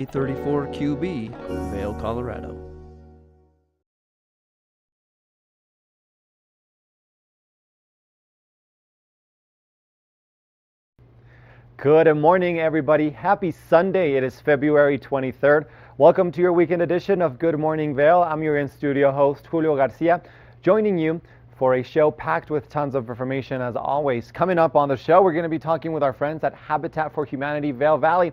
834QB, Vail, Colorado. Good morning, everybody. Happy Sunday. It is February 23rd. Welcome to your weekend edition of Good Morning Vail. I'm your in-studio host, Julio Garcia, joining you for a show packed with tons of information as always. Coming up on the show, we're going to be talking with our friends at Habitat for Humanity Vail Valley.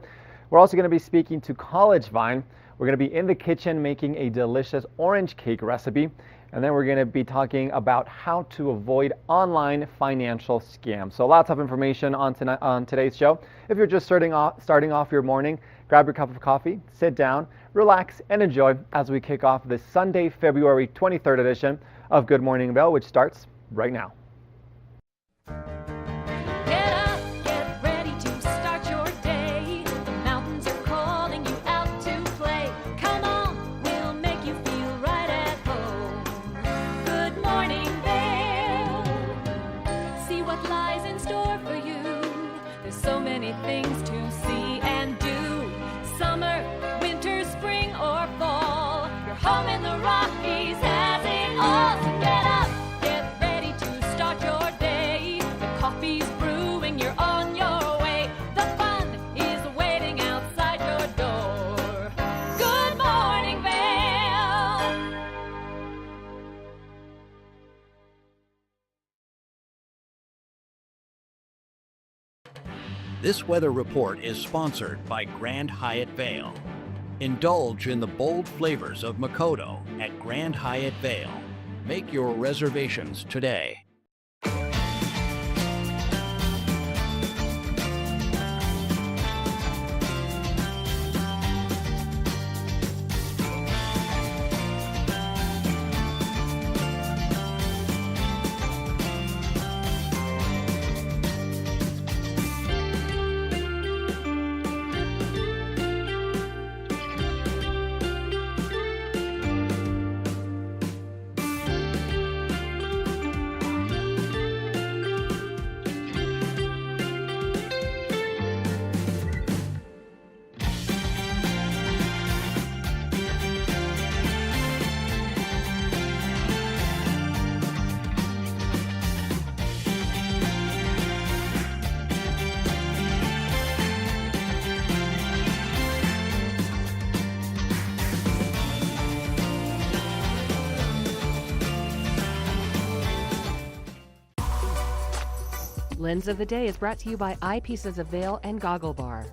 We're also going to be speaking to College Vine. We're going to be in the kitchen making a delicious orange cake recipe. And then we're going to be talking about how to avoid online financial scams. So lots of information on today's show. If you're just starting off your morning, grab your cup of coffee, sit down, relax, and enjoy as we kick off this Sunday, February 23rd edition of Good Morning Vail, which starts right now. Things to see and do. Summer, winter, spring, or fall. Your home in the Rockies has it all. So get up, get ready to start your day. The coffee's brewing, you're on your way. The fun is waiting outside your door. Good morning, Vail. This weather report is sponsored by Grand Hyatt Vail. Indulge in the bold flavors of Makoto at Grand Hyatt Vail. Make your reservations today. Lens of the Day is brought to you by Eyepieces of Vail and Goggle Bar.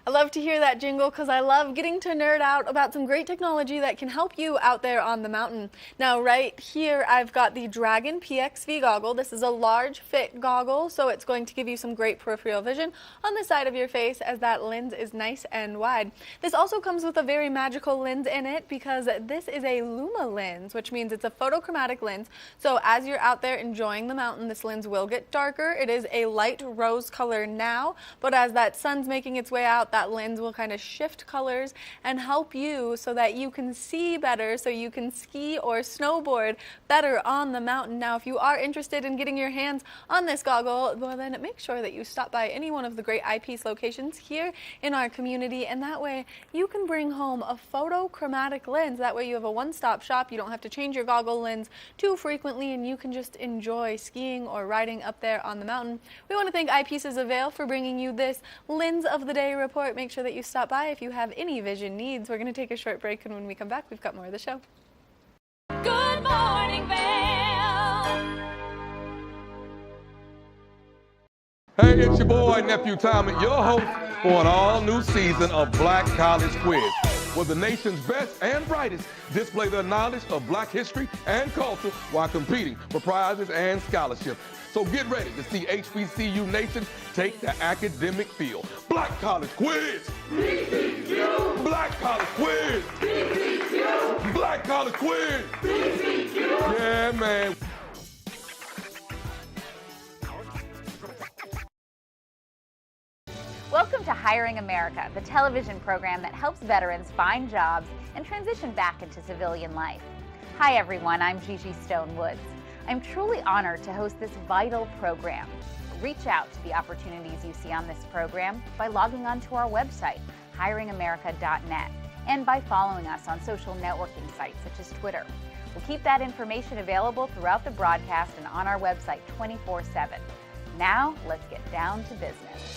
I love to hear that jingle because I love getting to nerd out about some great technology that can help you out there on the mountain. Now, right here, I've got the Dragon PXV goggle. This is a large fit goggle, so it's going to give you some great peripheral vision on the side of your face as that lens is nice and wide. This also comes with a very magical lens in it because this is a Luma lens, which means it's a photochromatic lens. So as you're out there enjoying the mountain, this lens will get darker. It is a light rose color now, but as that sun's making its way out, that lens will kind of shift colors and help you so that you can see better, so you can ski or snowboard better on the mountain. Now, if you are interested in getting your hands on this goggle, well, then make sure that you stop by any one of the great eyepiece locations here in our community, and that way you can bring home a photochromatic lens. That way you have a one-stop shop. You don't have to change your goggle lens too frequently, and you can just enjoy skiing or riding up there on the mountain. We want to thank Eyepieces of Vail for bringing you this Lens of the Day report. Make sure that you stop by if you have any vision needs. We're going to take a short break, and when we come back, we've got more of the show. Good morning, Vail. Hey, it's your boy, Nephew Tommy, your host for an all-new season of Black College Quiz, where the nation's best and brightest display their knowledge of Black history and culture while competing for prizes and scholarships. So get ready to see HBCU Nation take the academic field. Black College Quiz! BCQ! Black College Quiz! BCQ! Black College Quiz! BCQ! Yeah, man. Welcome to Hiring America, the television program that helps veterans find jobs and transition back into civilian life. Hi everyone, I'm Gigi Stone Woods. I'm truly honored to host this vital program. Reach out to the opportunities you see on this program by logging on to our website, hiringamerica.net and by following us on social networking sites such as Twitter. We'll keep that information available throughout the broadcast and on our website 24/7. Now, let's get down to business.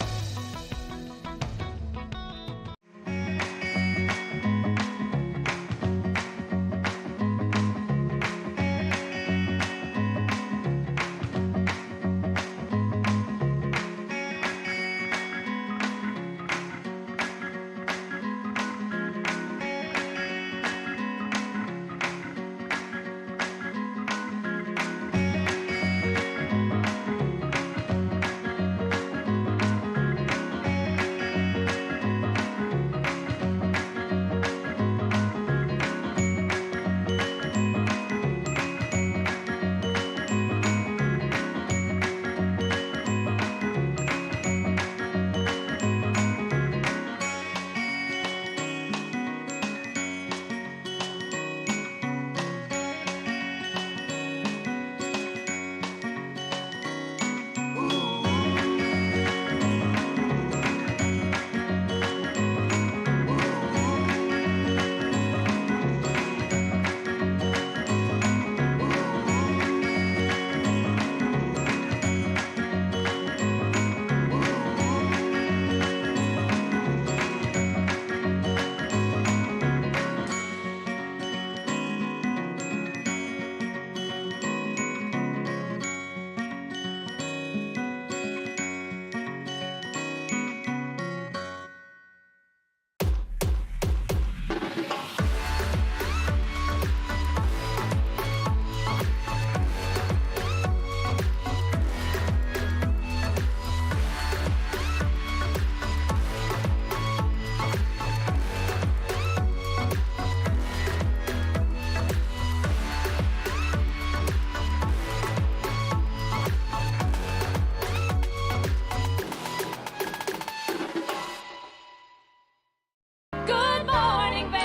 Good morning, Vail.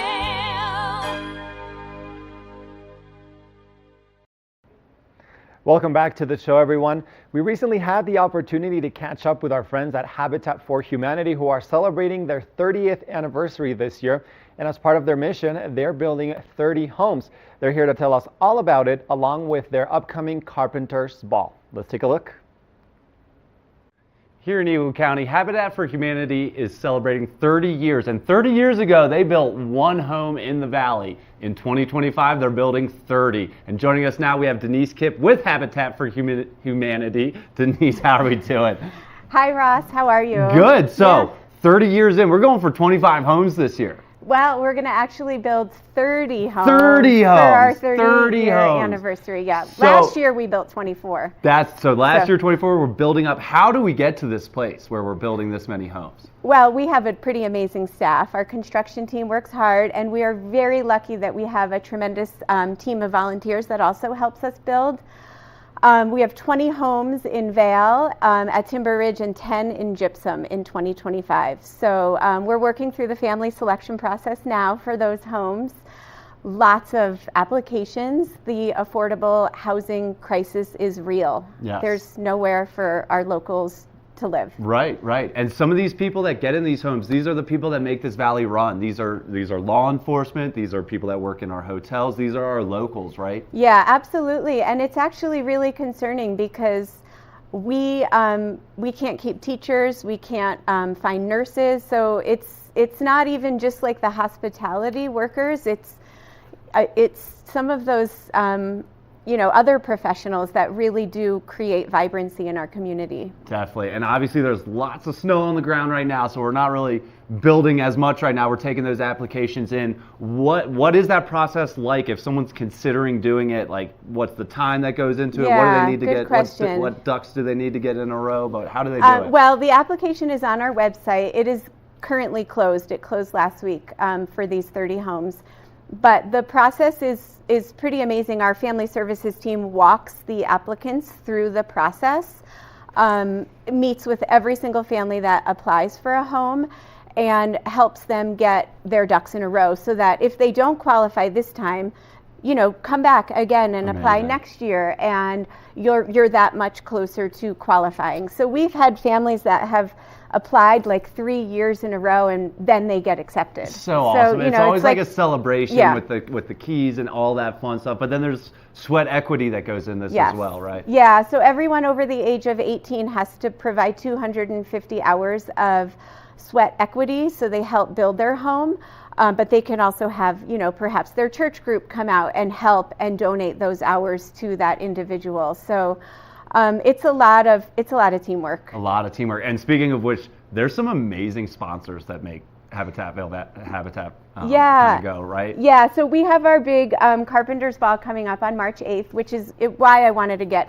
Welcome back to the show, everyone. We recently had the opportunity to catch up with our friends at Habitat for Humanity, who are celebrating their 30th anniversary this year. And as part of their mission, they're building 30 homes. They're here to tell us all about it, along with their upcoming Carpenter's Ball. Let's take a look. Here in Eagle County, Habitat for Humanity is celebrating 30 years. And 30 years ago, they built one home in the valley. In 2025, they're building 30. And joining us now, we have Denise Kipp with Habitat for Humanity. Denise, how are we doing? Hi, Ross. How are you? Good. So, Yeah. 30 years in, we're going for 25 homes this year. Well, we're going to actually build 30 homes. 30 For our homes. 30-year homes. anniversary. Yeah. So- Last year, we built 24. Last year, 24, we're building up. How do we get to this place where we're building this many homes? Well, we have a pretty amazing staff. Our construction team works hard, and we are very lucky that we have a tremendous team of volunteers that also helps us build. We have 20 homes in Vail at Timber Ridge and 10 in Gypsum in 2025. So we're working through the family selection process now for those homes. Lots of applications. The affordable housing crisis is real. Yes. There's nowhere for our locals to live. Right, right. And some of these people that get in these homes, these are the people that make this valley run. These are law enforcement. These are people that work in our hotels. These are our locals, right? Yeah, absolutely. And it's actually really concerning because we can't keep teachers, we can't find nurses. So it's not even just like the hospitality workers. It's some of those other professionals that really do create vibrancy in our community. Definitely. And obviously there's lots of snow on the ground right now, so we're not really building as much right now. We're taking those applications in. What is that process like if someone's considering doing it? Like, what's the time that goes into it? What do they need to good get? Question. What ducks do they need to get in a row? But how do they do it? Well, the application is on our website. It is currently closed. It closed last week for these 30 homes. But the process is pretty amazing. Our family services team walks the applicants through the process, meets with every single family that applies for a home, and helps them get their ducks in a row so that if they don't qualify this time, come back again and apply next year, and you're that much closer to qualifying. So we've had families that have applied like 3 years in a row, and then they get accepted. So awesome. You it's know, always like a celebration Yeah. with the keys and all that fun stuff. But then there's sweat equity that goes in this Yes. as well, right? Yeah, so everyone over the age of 18 has to provide 250 hours of sweat equity, so they help build their home. But they can also have, you know, perhaps their church group come out and help and donate those hours to that individual. So it's a lot of teamwork. A lot of teamwork. And speaking of which, there's some amazing sponsors that make Habitat Vail Yeah. go, right? Yeah, so we have our big Carpenters Ball coming up on March 8th, which is why I wanted to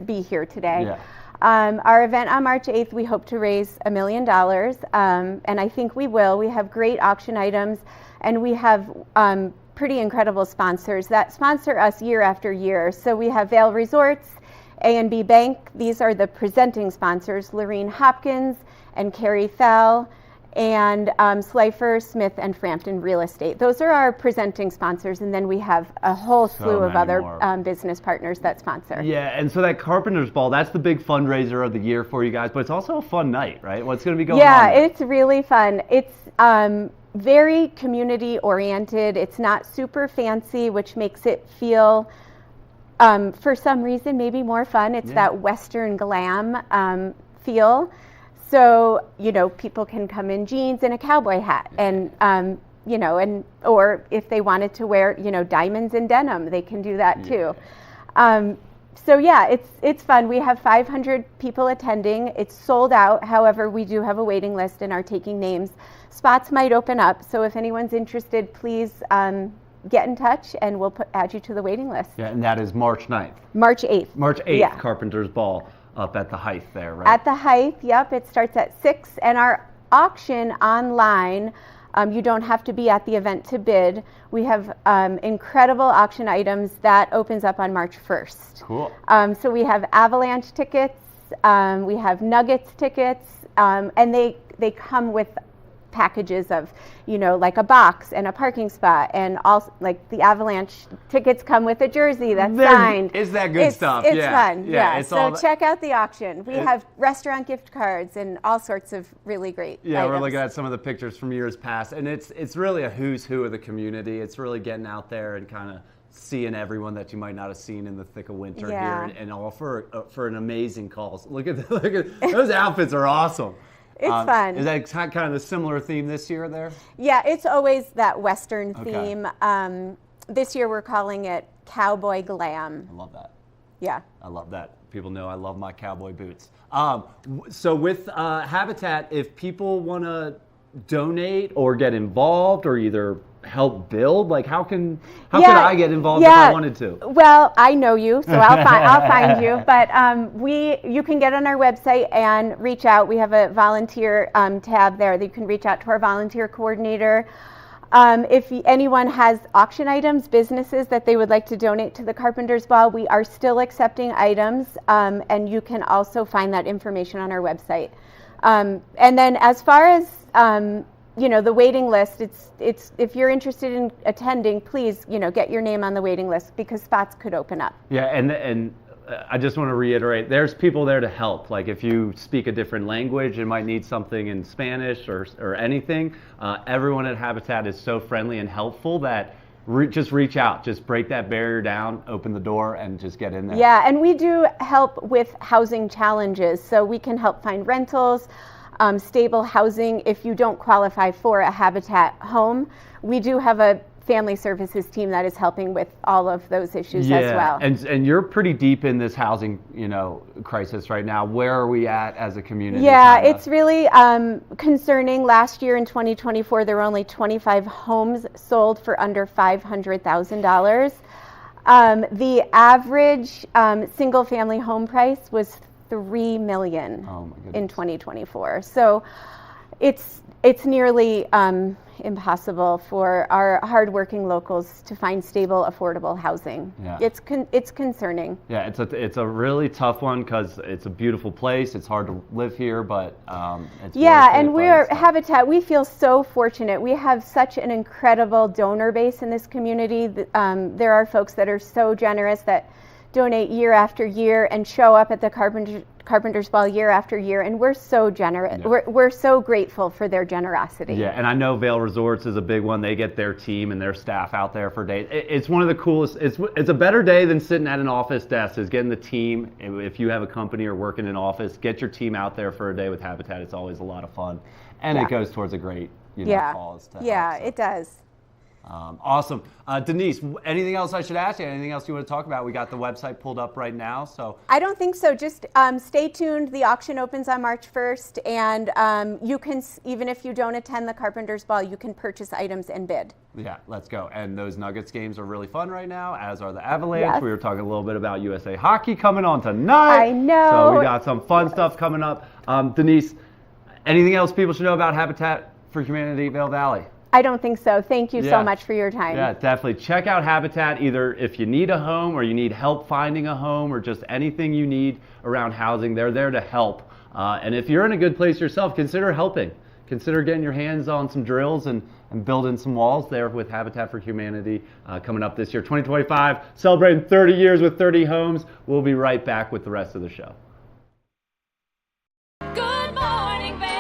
be here today. Yeah. Our event on March 8th, we hope to raise $1 million, and I think we will. We have great auction items, and we have pretty incredible sponsors that sponsor us year after year. So we have Vail Resorts, A&B Bank. These are the presenting sponsors, Lorene Hopkins and Carrie Fell, and Slifer, Smith, and Frampton Real Estate. Those are our presenting sponsors, and then we have a whole slew of other business partners that sponsor. Yeah, and so that Carpenters Ball, that's the big fundraiser of the year for you guys, but it's also a fun night, right? What's going to be going on? Yeah, it's really fun. It's very community oriented. It's not super fancy, which makes it feel, for some reason, maybe more fun. It's that Western glam feel. So, you know, people can come in jeans and a cowboy hat, and you know, or if they wanted to wear, you know, diamonds and denim, they can do that too. So yeah, it's fun. We have 500 people attending. It's sold out. However, we do have a waiting list and are taking names. Spots might open up. So if anyone's interested, please get in touch, and we'll add you to the waiting list. Yeah, and that is March 9th. March 8th. March 8th, Yeah. Carpenters Ball. Up at the Height there, right? At the Height, yep. It starts at 6, and our auction online, you don't have to be at the event to bid. We have incredible auction items that opens up on March 1st. Cool. So we have Avalanche tickets, we have Nuggets tickets, and they come with packages of, you know, like a box and a parking spot, and also like the Avalanche tickets come with a jersey that's signed. Is that good stuff? It's yeah. fun. Yeah. It's So check out the auction. We have restaurant gift cards and all sorts of really great items. We're looking at some of the pictures from years past, and it's really a who's who of the community. It's really getting out there and kind of seeing everyone that you might not have seen in the thick of winter here, and all for an amazing cause. Look at those outfits are awesome. It's fun. Is that kind of a similar theme this year there? Yeah, it's always that Western theme. This year we're calling it Cowboy Glam. I love that. Yeah. I love that. People know I love my cowboy boots. So with Habitat, if people want to donate or get involved or either help build, like how could I get involved if I wanted to? Well, I know you, so I'll find you. But you can get on our website and reach out. We have a volunteer tab there that you can reach out to our volunteer coordinator. If anyone has auction items, businesses that they would like to donate to the Carpenters Ball, we are still accepting items, and you can also find that information on our website. And then as far as you know, the waiting list, it's if you're interested in attending, please, you know, get your name on the waiting list because spots could open up. Yeah, and I just want to reiterate, there's people there to help. Like if you speak a different language and might need something in Spanish or anything, everyone at Habitat is so friendly and helpful that just reach out, just break that barrier down, open the door, and just get in there. Yeah, and we do help with housing challenges, so we can help find rentals, stable housing. If you don't qualify for a Habitat home, we do have a family services team that is helping with all of those issues as well. And you're pretty deep in this housing, you know, crisis right now. Where are we at as a community? Yeah, it's really concerning. Last year in 2024, there were only 25 homes sold for under $500,000. The average single family home price was $3 million in 2024. So it's nearly impossible for our hardworking locals to find stable, affordable housing. Yeah. It's concerning. Yeah, it's a really tough one because it's a beautiful place. It's hard to live here, but it's and we're Habitat. We feel so fortunate. We have such an incredible donor base in this community. There are folks that are so generous that donate year after year and show up at the Carpenter's Ball year after year, and we're so generous. Yeah. We're so grateful for their generosity. Yeah, and I know Vail Resorts is a big one. They get their team and their staff out there for days. It's one of the coolest. It's a better day than sitting at an office desk. Is getting the team. If you have a company or work in an office, get your team out there for a day with Habitat. It's always a lot of fun, and it goes towards a great cause. To help, so. It does. Awesome. Denise, anything else I should ask you? Anything else you want to talk about? We got the website pulled up right now. So I don't think so. Just stay tuned. The auction opens on March 1st, and you can, even if you don't attend the Carpenter's Ball, you can purchase items and bid. Yeah, let's go. And those Nuggets games are really fun right now, as are the Avalanche. Yes. We were talking a little bit about USA Hockey coming on tonight. I know. So we got some fun stuff coming up. Denise, anything else people should know about Habitat for Humanity Vail Valley? I don't think so. Thank you so much for your time. Yeah, definitely. Check out Habitat either if you need a home or you need help finding a home or just anything you need around housing. They're there to help. And if you're in a good place yourself, consider helping. Consider getting your hands on some drills and building some walls there with Habitat for Humanity coming up this year. 2025, celebrating 30 years with 30 homes. We'll be right back with the rest of the show. Good morning, Vail.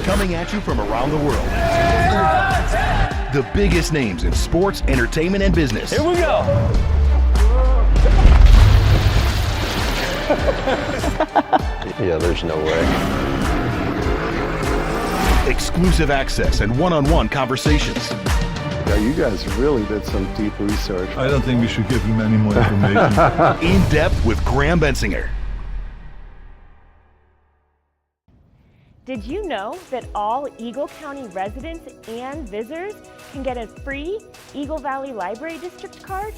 Coming at you from around the world. The biggest names in sports, entertainment, and business. Here we go. Yeah, there's no way. Exclusive access and one-on-one conversations. Yeah, you guys really did some deep research. I don't think we should give him any more information. In depth with Graham Bensinger. Did you know that all Eagle County residents and visitors can get a free Eagle Valley Library District card?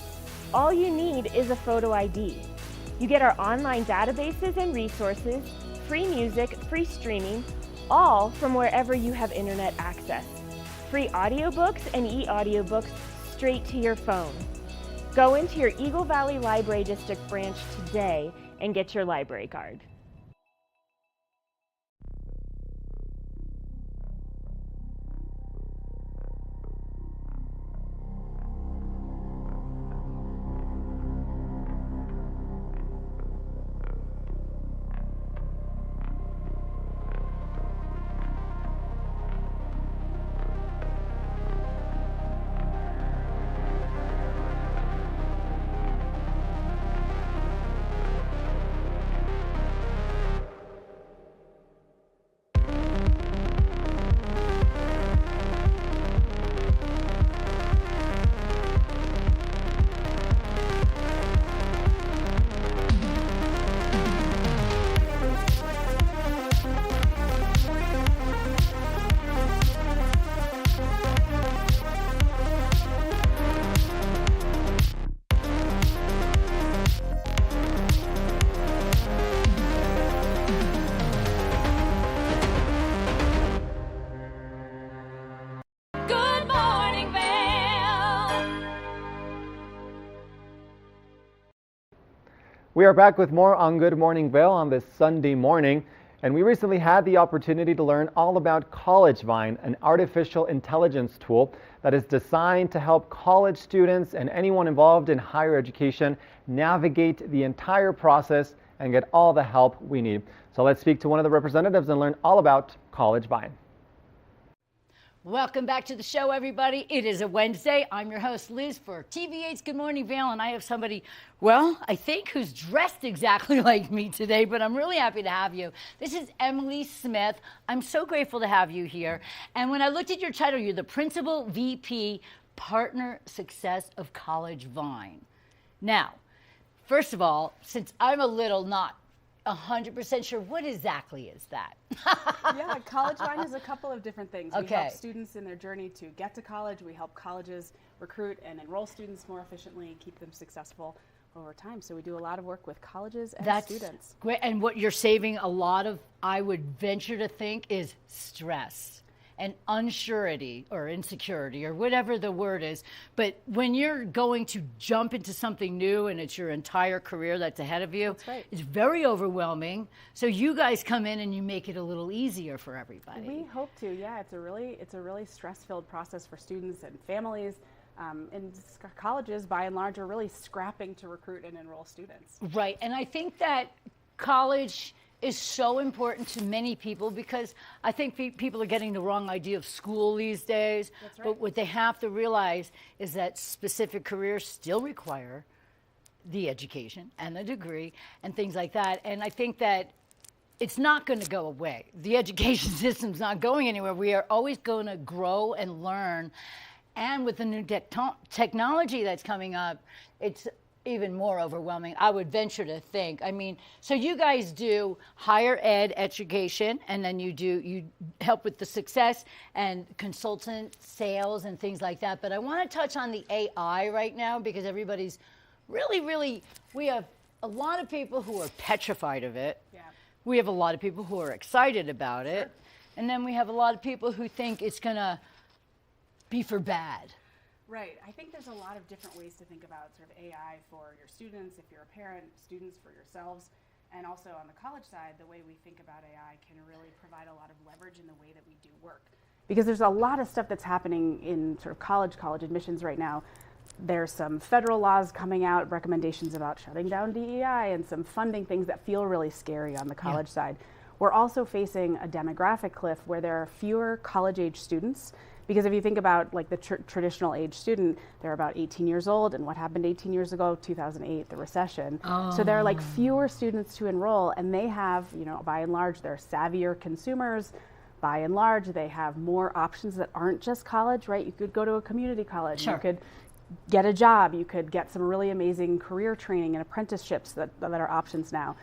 All you need is a photo ID. You get our online databases and resources, free music, free streaming, all from wherever you have internet access. Free audiobooks and e-audiobooks straight to your phone. Go into your Eagle Valley Library District branch today and get your library card. We are back with more on Good Morning Vail on this Sunday morning, and we recently had the opportunity to learn all about CollegeVine, an artificial intelligence tool that is designed to help college students and anyone involved in higher education navigate the entire process and get all the help we need. So let's speak to one of the representatives and learn all about CollegeVine. Welcome back to the show, everybody. It is a Wednesday. I'm your host, Liz, for TV8's Good Morning Vail, and I have somebody, well, I think who's dressed exactly like me today, but I'm really happy to have you. This is Emily Smith. I'm so grateful to have you here. And when I looked at your title, you're the Principal VP, Partner Success of College Vine. Now, first of all, since I'm a little not 100% sure, what exactly is that? Yeah, College Vine is a couple of different things. Okay. We help students in their journey to get to college. We help colleges recruit and enroll students more efficiently and keep them successful over time. So we do a lot of work with colleges and students. Great. And what you're saving a lot of, I would venture to think, is stress and unsurety or insecurity or whatever the word is. But when you're going to jump into something new and it's your entire career that's ahead of you, That's right. it's very overwhelming. So you guys come in and you make it a little easier for everybody. We hope to, yeah. It's a really stress-filled process for students and families. And colleges, by and large, are really scrapping to recruit and enroll students. Right. And I think that college is so important to many people because I think people are getting the wrong idea of school these days. That's right. But what they have to realize is that specific careers still require the education and the degree and things like that. And I think that it's not going to go away. The education system's not going anywhere. We are always going to grow and learn. And with the new technology that's coming up, it's even more overwhelming, I would venture to think. I mean, so you guys do higher ed education, and then you help with the success and consultant sales and things like that. But I want to touch on the AI right now because everybody's really, we have a lot of people who are petrified of it. Yeah. We have a lot of people who are excited about it. And then we have a lot of people who think it's going to be for bad. Right. I think there's a lot of different ways to think about sort of AI for your students, if you're a parent, students, for yourselves. And also on the college side, the way we think about AI can really provide a lot of leverage in the way that we do work. Because there's a lot of stuff that's happening in sort of college admissions right now. There's some federal laws coming out, recommendations about shutting down DEI and some funding things that feel really scary on the college side. We're also facing a demographic cliff where there are fewer college-age students. Because if you think about like the traditional age student, they're about 18 years old, and what happened 18 years ago, 2008, the recession. So there are like fewer students to enroll, and they have, by and large, they're savvier consumers. By and large, they have more options that aren't just college, right? You could go to a community college, Sure. You could get a job, you could get some really amazing career training and apprenticeships that are options now.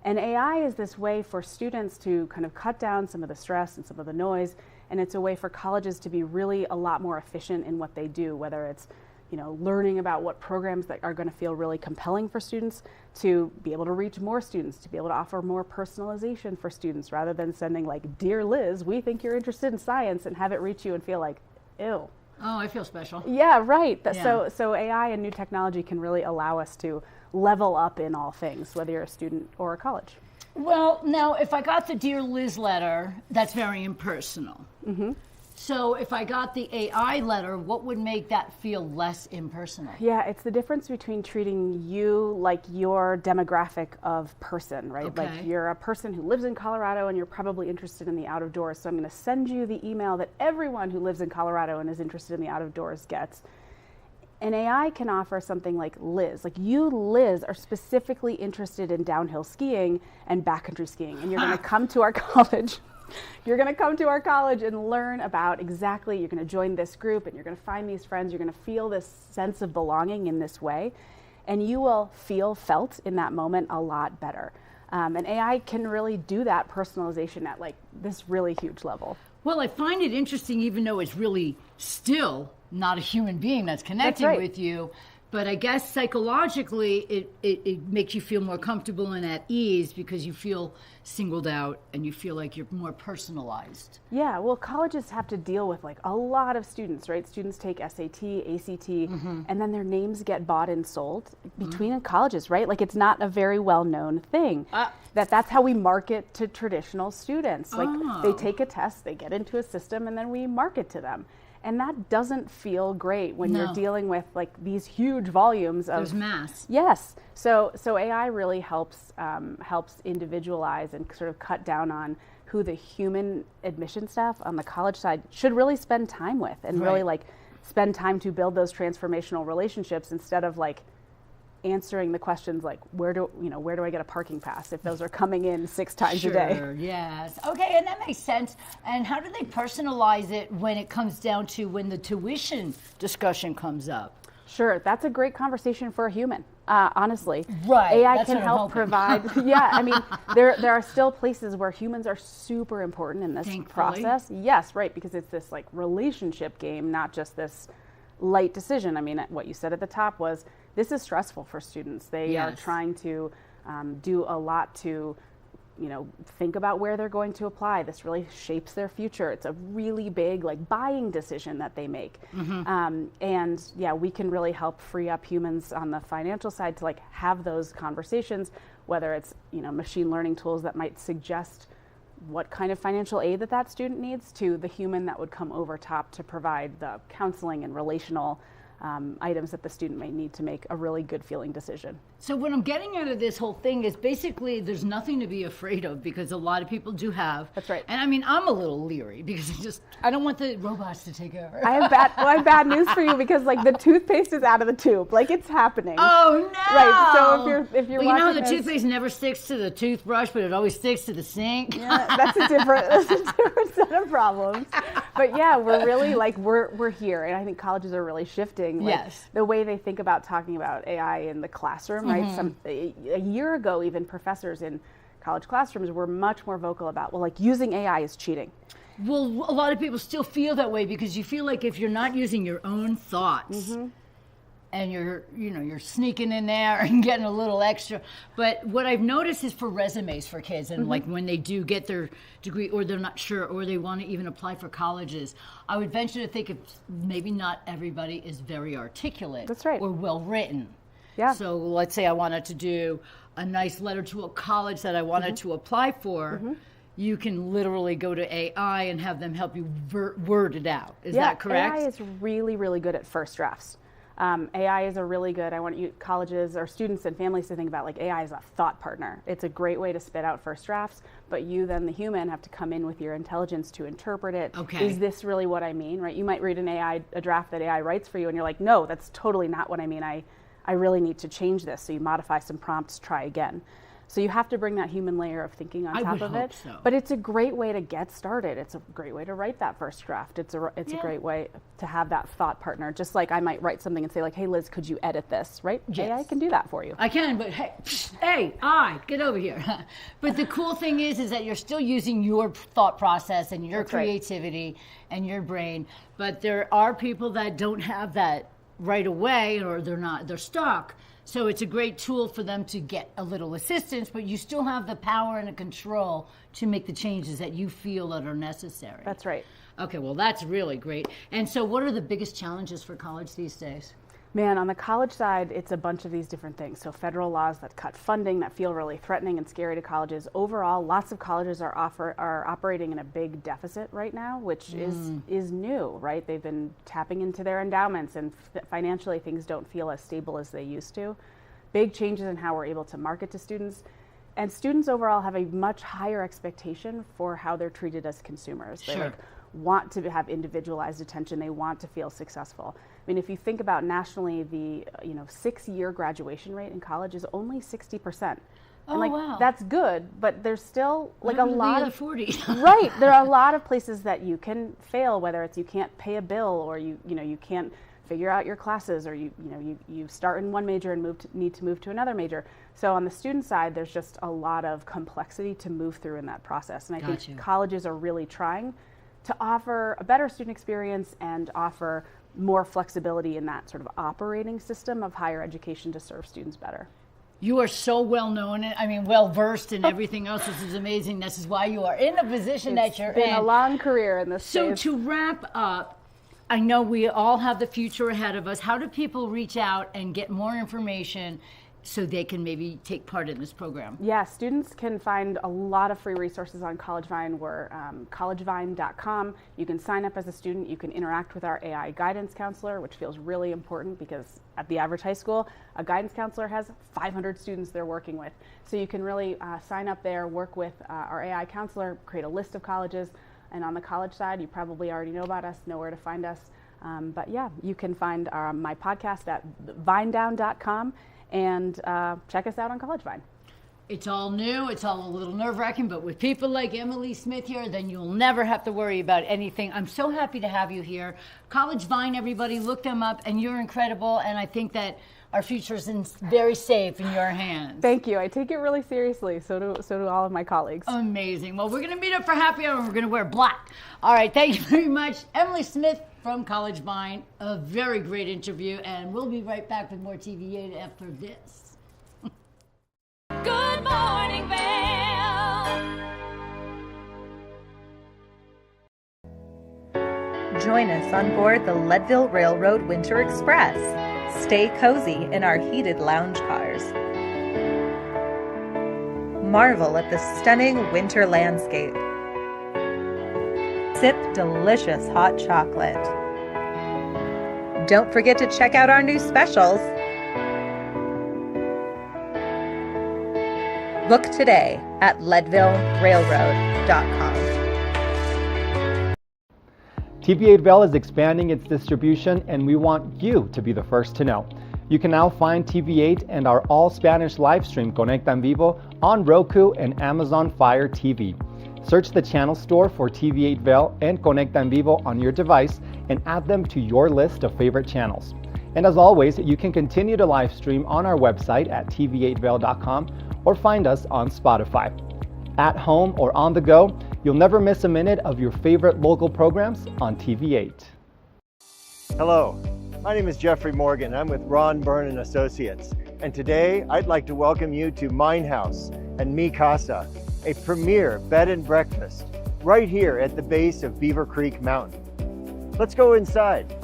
And AI is this way for students to kind of cut down some of the stress and some of the noise. And it's a way for colleges to be really a lot more efficient in what they do, whether it's, learning about what programs that are going to feel really compelling for students, to be able to reach more students, to be able to offer more personalization for students, rather than sending like, "Dear Liz, we think you're interested in science," and have it reach you and feel like, ew. Oh, I feel special. Yeah, right. Yeah. So AI and new technology can really allow us to level up in all things, whether you're a student or a college. Well, now, if I got the Dear Liz letter, that's very impersonal. Mm-hmm. So if I got the AI letter, what would make that feel less impersonal? Yeah, it's the difference between treating you like your demographic of person, right? Okay. Like you're a person who lives in Colorado and you're probably interested in the out of doors. So I'm going to send you the email that everyone who lives in Colorado and is interested in the out of doors gets. And AI can offer something like Liz. Like you, Liz, are specifically interested in downhill skiing and backcountry skiing. And you're going to come to our college. You're going to come to our college and learn about exactly, you're going to join this group and you're going to find these friends. You're going to feel this sense of belonging in this way. And you will feel felt in that moment a lot better. And AI can really do that personalization at like this really huge level. Well, I find it interesting, even though it's really still not a human being that's connecting right. with you. But I guess psychologically, it makes you feel more comfortable and at ease because you feel singled out and you feel like you're more personalized. Yeah, well, colleges have to deal with like a lot of students, right? Students take SAT, ACT, and then their names get bought and sold between colleges, right? Like it's not a very well-known thing. That's how we market to traditional students. Like they take a test, they get into a system, and then we market to them. And that doesn't feel great when you're dealing with like these huge volumes of. There's mass. Yes. So AI really helps individualize and sort of cut down on who the human admission staff on the college side should really spend time with, and really like spend time to build those transformational relationships instead of like answering the questions like where do I get a parking pass if those are coming in 6 times a day. Yes. Okay, and that makes sense. And how do they personalize it when it comes down to when the tuition discussion comes up? Sure, that's a great conversation for a human. Honestly, right? AI That's can what I'm help hoping. provide. Yeah, I mean, there are still places where humans are super important in this Thankfully. process. Yes, right, because it's this like relationship game, not just this light decision. I mean, what you said at the top was this is stressful for students. They are trying to do a lot to, think about where they're going to apply. This really shapes their future. It's a really big like buying decision that they make. And yeah, we can really help free up humans on the financial side to like have those conversations, whether it's, machine learning tools that might suggest what kind of financial aid that student needs, to the human that would come over top to provide the counseling and relational items that the student may need to make a really good feeling decision. So what I'm getting out of this whole thing is basically there's nothing to be afraid of, because a lot of people do have. That's right. And I mean, I'm a little leery because I don't want the robots to take over. I have bad news for you, because like the toothpaste is out of the tube. Like it's happening. Oh no! Right. So if you're well, watching the this, toothpaste never sticks to the toothbrush, but it always sticks to the sink. Yeah, that's a different set of problems. But yeah, we're really like we're here, and I think colleges are really shifting. Like, the way they think about talking about AI in the classroom, right? A year ago, even professors in college classrooms were much more vocal about, well, like using AI is cheating. Well, a lot of people still feel that way, because you feel like if you're not using your own thoughts and you're sneaking in there and getting a little extra. But what I've noticed is for resumes for kids, and like when they do get their degree, or they're not sure, or they want to even apply for colleges, I would venture to think if maybe not everybody is very articulate. That's right. Or well written. Yeah. So let's say I wanted to do a nice letter to a college that I wanted to apply for. You can literally go to AI and have them help you word it out. Is that correct? AI is really, really good at first drafts. AI is a really good, I want you colleges or students and families to think about like AI as a thought partner. It's a great way to spit out first drafts, but you then, the human, have to come in with your intelligence to interpret it. Okay. Is this really what I mean, right? You might read a draft that AI writes for you, and you're like, no, that's totally not what I mean. I really need to change this. So you modify some prompts, try again. So you have to bring that human layer of thinking on top of it. So. But it's a great way to get started. It's a great way to write that first draft. It's a great way to have that thought partner. Just like I might write something and say like, hey Liz, could you edit this, right? Yes. AI can do that for you. I can, but hey, get over here. But the cool thing is that you're still using your thought process and your creativity and your brain. But there are people that don't have that right away, or they're stuck. So it's a great tool for them to get a little assistance, but you still have the power and the control to make the changes that you feel that are necessary. That's right. Okay, well, that's really great. And so what are the biggest challenges for college these days? Man, on the college side, it's a bunch of these different things. So federal laws that cut funding, that feel really threatening and scary to colleges. Overall, lots of colleges are operating in a big deficit right now, which is new, right? They've been tapping into their endowments, and financially things don't feel as stable as they used to. Big changes in how we're able to market to students. And students overall have a much higher expectation for how they're treated as consumers. They want to have individualized attention. They want to feel successful. I mean, if you think about nationally, the 6-year graduation rate in college is only 60%. And wow. That's good, but there's still like a lot of 40s. Right. There are a lot of places that you can fail, whether it's you can't pay a bill, or you can't figure out your classes, or you start in one major and need to move to another major. So on the student side, there's just a lot of complexity to move through in that process. And I think colleges are really trying to offer a better student experience and offer more flexibility in that sort of operating system of higher education to serve students better. You are so well known, well versed in everything else. This is amazing. This is why you are in the position that you're in. It's been a long career in this So space. to wrap up, I know we all have the future ahead of us. How do people reach out and get more information so they can maybe take part in this program? Yeah, students can find a lot of free resources on CollegeVine. We're collegevine.com. You can sign up as a student. You can interact with our AI guidance counselor, which feels really important because at the average high school, a guidance counselor has 500 students they're working with. So you can really sign up there, work with our AI counselor, create a list of colleges. And on the college side, you probably already know about us, know where to find us. But yeah, you can find my podcast at vinedown.com and check us out on CollegeVine. It's all new, it's all a little nerve-wracking, but with people like Emily Smith here, then you'll never have to worry about anything. I'm so happy to have you here. CollegeVine, everybody, look them up, and you're incredible, and I think that our future is very safe in your hands. Thank you. I take it really seriously. So do all of my colleagues. Amazing. Well, we're going to meet up for happy hour and we're going to wear black. All right. Thank you very much. Emily Smith from CollegeVine. A very great interview. And we'll be right back with more TV8 after this. Good morning, Vail. Join us on board the Leadville Railroad Winter Express. Stay cozy in our heated lounge cars. Marvel at the stunning winter landscape. Sip delicious hot chocolate. Don't forget to check out our new specials. Book today at leadvillerailroad.com. TV8 Vail is expanding its distribution, and we want you to be the first to know. You can now find TV8 and our all-Spanish live stream Conecta en Vivo on Roku and Amazon Fire TV. Search the channel store for TV8 Vail and Conecta en Vivo on your device and add them to your list of favorite channels. And as always, you can continue to live stream on our website at tv8vail.com or find us on Spotify. At home or on the go, you'll never miss a minute of your favorite local programs on TV8. Hello, my name is Jeffrey Morgan. I'm with Ron Byrne & Associates. And today I'd like to welcome you to Mine House and Mi Casa, a premier bed and breakfast right here at the base of Beaver Creek Mountain. Let's go inside.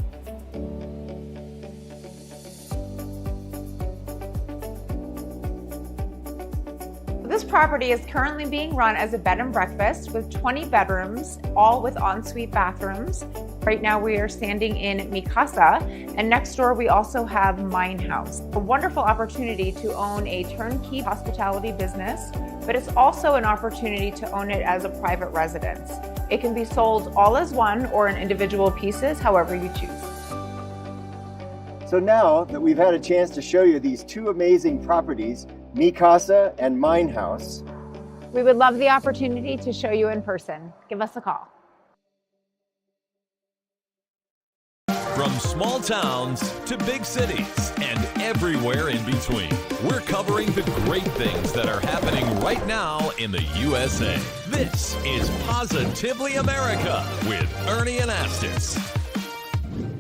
This property is currently being run as a bed and breakfast with 20 bedrooms, all with ensuite bathrooms. Right now we are standing in Mi Casa, and next door we also have Mine House. A wonderful opportunity to own a turnkey hospitality business, but it's also an opportunity to own it as a private residence. It can be sold all as one or in individual pieces, however you choose. So now that we've had a chance to show you these two amazing properties, Mi Casa and Mine House, we would love the opportunity to show you in person. Give us a call. From small towns to big cities and everywhere in between, we're covering the great things that are happening right now in the USA. This is Positively America with Ernie Anastas.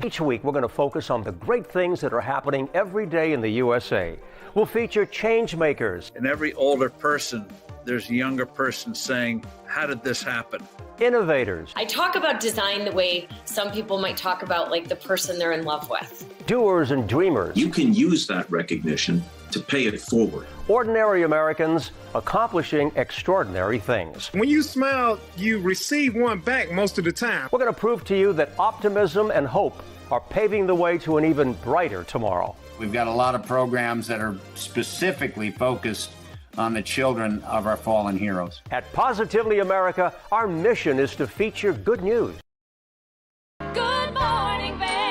Each week, we're going to focus on the great things that are happening every day in the USA. We'll feature change makers. In every older person, there's a younger person saying, how did this happen? Innovators. I talk about design the way some people might talk about like the person they're in love with. Doers and dreamers. You can use that recognition to pay it forward. Ordinary Americans accomplishing extraordinary things. When you smile, you receive one back most of the time. We're going to prove to you that optimism and hope are paving the way to an even brighter tomorrow. We've got a lot of programs that are specifically focused on the children of our fallen heroes. At Positively America, our mission is to feature good news. Good morning, Vail.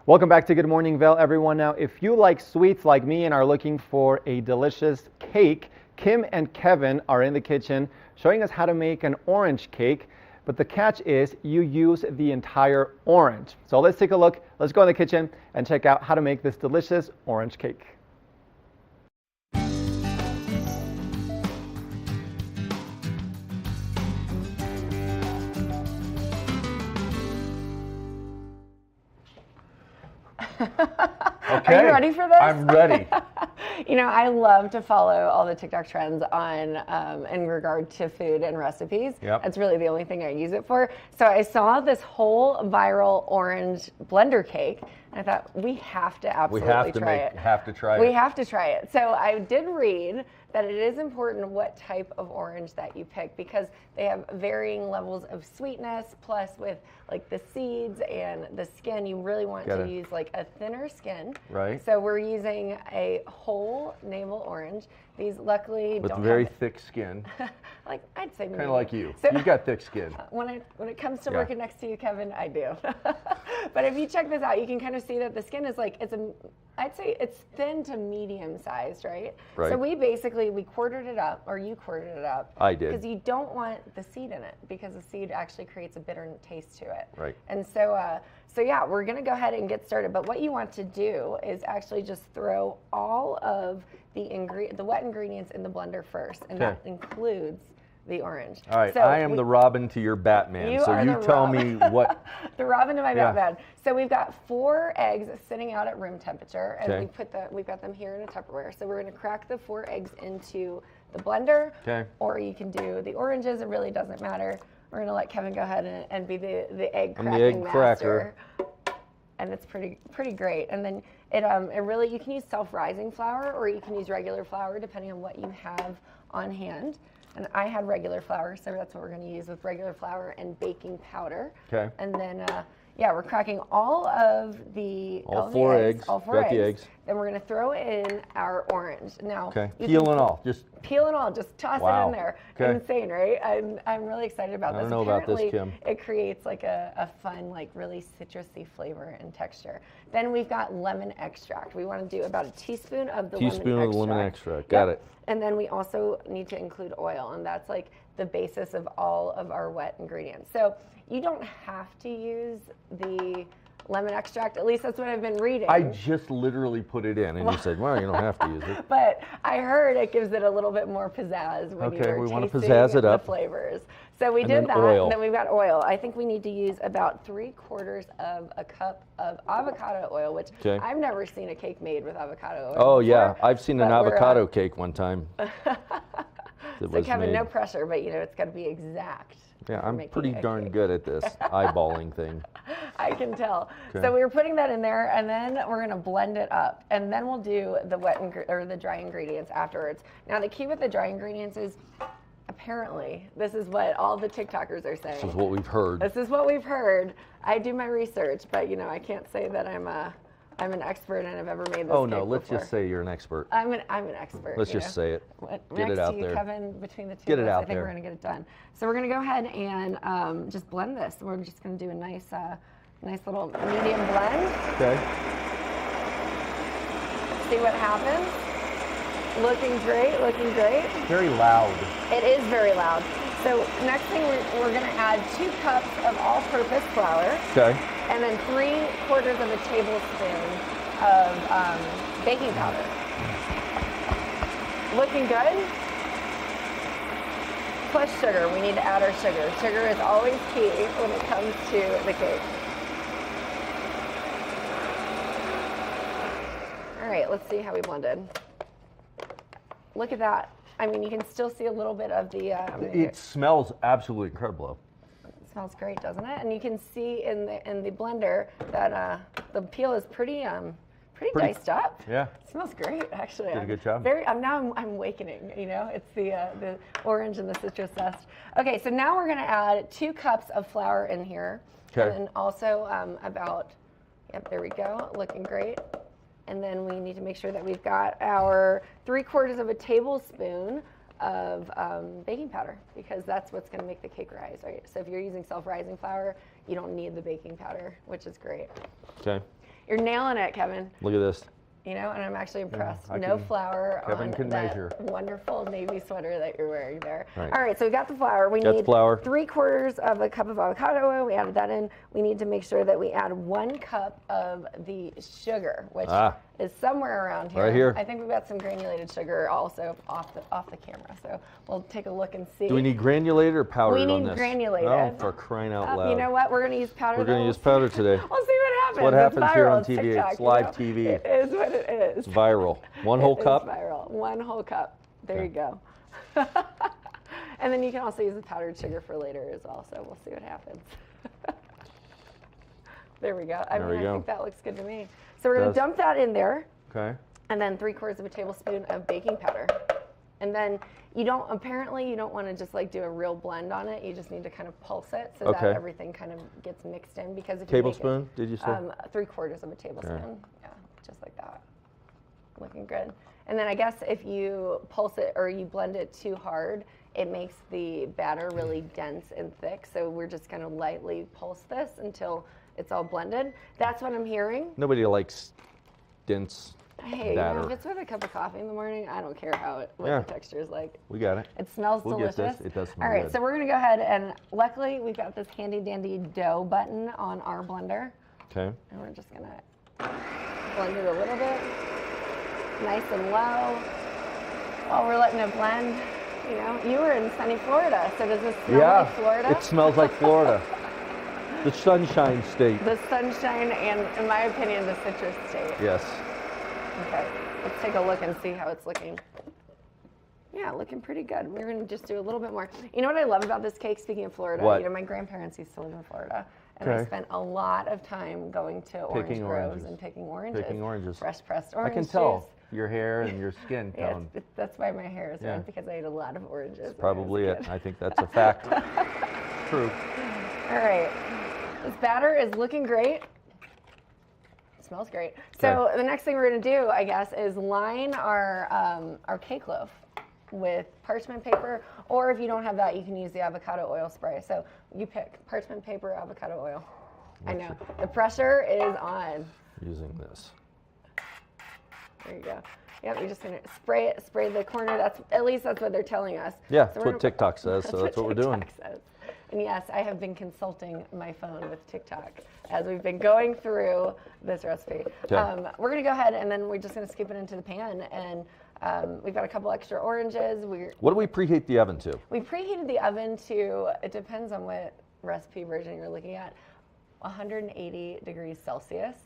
Welcome back to Good Morning Vail, everyone. Now, if you like sweets like me and are looking for a delicious cake, Kim and Kevin are in the kitchen showing us how to make an orange cake. But the catch is you use the entire orange. So let's take a look. Let's go in the kitchen and check out how to make this delicious orange cake. Okay. Are you ready for this? I'm ready. You know, I love to follow all the TikTok trends on in regard to food and recipes. Yep. That's really the only thing I use it for. So I saw this whole viral orange blender cake, and I thought we have to absolutely try it. Have to try it. We have to try it. So I did read that it is important what type of orange that you pick because they have varying levels of sweetness, plus with like the seeds and the skin, you really want to use like a thinner skin. Right. So we're using a whole navel orange. These luckily with don't very have, thick skin. like I'd say Kind of like you. So, You've got thick skin. When it comes to working next to you, Kevin, I do. But if you check this out, you can kind of see that the skin is like, I'd say it's thin to medium sized, right? Right. So we quartered it up, or you quartered it up. I did. Because you don't want the seed in it, because the seed actually creates a bitter taste to it. Right. And so, yeah, we're gonna go ahead and get started. But what you want to do is actually just throw all of the wet ingredients in the blender first, and that includes the orange. All right, so I am the Robin to your Batman, so you tell me what. The Robin to my Batman. So we've got 4 eggs sitting out at room temperature, and we've got them here in a Tupperware. So we're going to crack the 4 eggs into the blender, or you can do the oranges. It really doesn't matter. We're going to let Kevin go ahead and be the egg cracking master. And it's pretty great. And then it really, you can use self-rising flour, or you can use regular flour depending on what you have on hand. And I had regular flour, so that's what we're going to use with regular flour and baking powder. Okay. And then, we're cracking all of the all 4 eggs. All 4 eggs. The eggs. Then we're going to throw in our orange. Now, peel and all, just toss it in there. Insane, right? I'm really excited about this. I don't know about this, Kim. It creates like a fun, like really citrusy flavor and texture. Then we've got lemon extract. We want to do about a teaspoon of the lemon extract. Got it. And then we also need to include oil, and that's like the basis of all of our wet ingredients. So you don't have to use the lemon extract, at least that's what I've been reading. I just literally put it in, and you said, well, you don't have to use it. But I heard it gives it a little bit more pizzazz when you're tasting the flavors. So we did that, and then we've got oil. I think we need to use about 3/4 of a cup of avocado oil, which I've never seen a cake made with avocado oil. Oh, yeah, I've seen an avocado cake one time. So Kevin, no pressure, but it's got to be exact. Yeah, I'm pretty darn good at this eyeballing thing. I can tell. So we were putting that in there, and then we're going to blend it up, and then we'll do the the dry ingredients afterwards. Now, the key with the dry ingredients is apparently this is what all the TikTokers are saying. This is what we've heard. This is what we've heard. I do my research, but I can't say that I'm an expert and I've ever made this. Oh no, cake let's before. just say you're an expert. I'm an expert. Let's just say it. Get it out to you, there. Kevin, between the two Get of it us, out I think there. we're going to get it done. So we're going to go ahead and just blend this. We're just going to do a nice little medium blend. Okay. See what happens. Looking great, looking great. Very loud. It is very loud. So next thing we're going to add 2 cups of all-purpose flour. Okay. And then 3/4 of a tablespoon of baking powder. Looking good. Plus sugar. We need to add our sugar. Sugar is always key when it comes to the cake. All right, let's see how we blended. Look at that. I mean, you can still see a little bit of the... it smells absolutely incredible. It smells great, doesn't it? And you can see in the blender that the peel is pretty diced up. Yeah. It smells great, actually. Did a good job. I'm awakening, It's the orange and the citrus zest. Okay, so now we're going to add 2 cups of flour in here. Okay. And then also there we go, looking great. And then we need to make sure that we've got our 3/4 of a tablespoon of baking powder, because that's what's going to make the cake rise, right? So if you're using self-rising flour, you don't need the baking powder, which is great. Okay. You're nailing it, Kevin. Look at this. You know, and I'm actually impressed. Yeah, no flour Kevin on can that measure. wonderful navy sweater that you're wearing there. Right. All right, so we got the flour. We Got the need flour. 3/4 of a cup of avocado oil. We added that in. We need to make sure that we add 1 cup of the sugar, which is somewhere around here. Right here. I think we've got some granulated sugar also off the camera. So we'll take a look and see. Do we need granulated or powdered We on need this? granulated. Oh, for crying out loud. You know what? We're going to use powder. We're going to use powder today. We'll see what happens. What happens it's here viral. on It's TV? TikTok, It's live you know? TV. It is what it is. It's viral. 1 whole cup? It's viral. 1 whole cup. There you go. And then you can also use the powdered sugar for later as well, so we'll see what happens. There we go. I think that looks good to me. So we're going to dump that in there. Okay. And then 3/4 of a tablespoon of baking powder. And then you don't want to just like do a real blend on it. You just need to kind of pulse it so that everything kind of gets mixed in. Because if tablespoon, you make it, did you say? 3/4 of a tablespoon. Yeah, just like that. Looking good. And then I guess if you pulse it or you blend it too hard, it makes the batter really dense and thick. So we're just going to lightly pulse this until it's all blended. That's what I'm hearing. Nobody likes dense Hey, batter. if it's with a cup of coffee in the morning, I don't care what the texture is like. We got it. It smells we'll delicious. Get this. It does smell all right, good. so we're going to go ahead and luckily we've got this handy dandy dough button on our blender. Okay. And we're just going to blend it a little bit. Nice and low. While we're letting it blend, you know, you were in sunny Florida, so does this smell like Florida? It smells like Florida. The Sunshine State. The sunshine and, in my opinion, the citrus state. Yes. Okay, let's take a look and see how it's looking. Yeah, looking pretty good. We're going to just do a little bit more. You know what I love about this cake, speaking of Florida? What? You know, my grandparents used to live in Florida, and I spent a lot of time going to orange groves and picking oranges. Picking oranges. Fresh pressed orange I can tell your hair and your skin tone. That's why my hair is red, because I ate a lot of oranges. That's probably it. I think that's a fact. True. All right. This batter is looking great. It smells great. So the next thing we're going to do, I guess, is line our cake loaf with parchment paper, or if you don't have that, you can use the avocado oil spray. So you pick parchment paper, avocado oil. I know. The pressure is on. Using this. There you go. Yep, you're just going to spray the corner. At least that's what they're telling us. Yeah, so that's what TikTok says, so that's what we're doing. Says. And yes, I have been consulting my phone with TikTok as we've been going through this recipe. Okay. We're going to go ahead and then we're just going to scoop it into the pan. And we've got a couple extra oranges. What do we preheat the oven to? We preheated the oven to, it depends on what recipe version you're looking at, 180 degrees Celsius.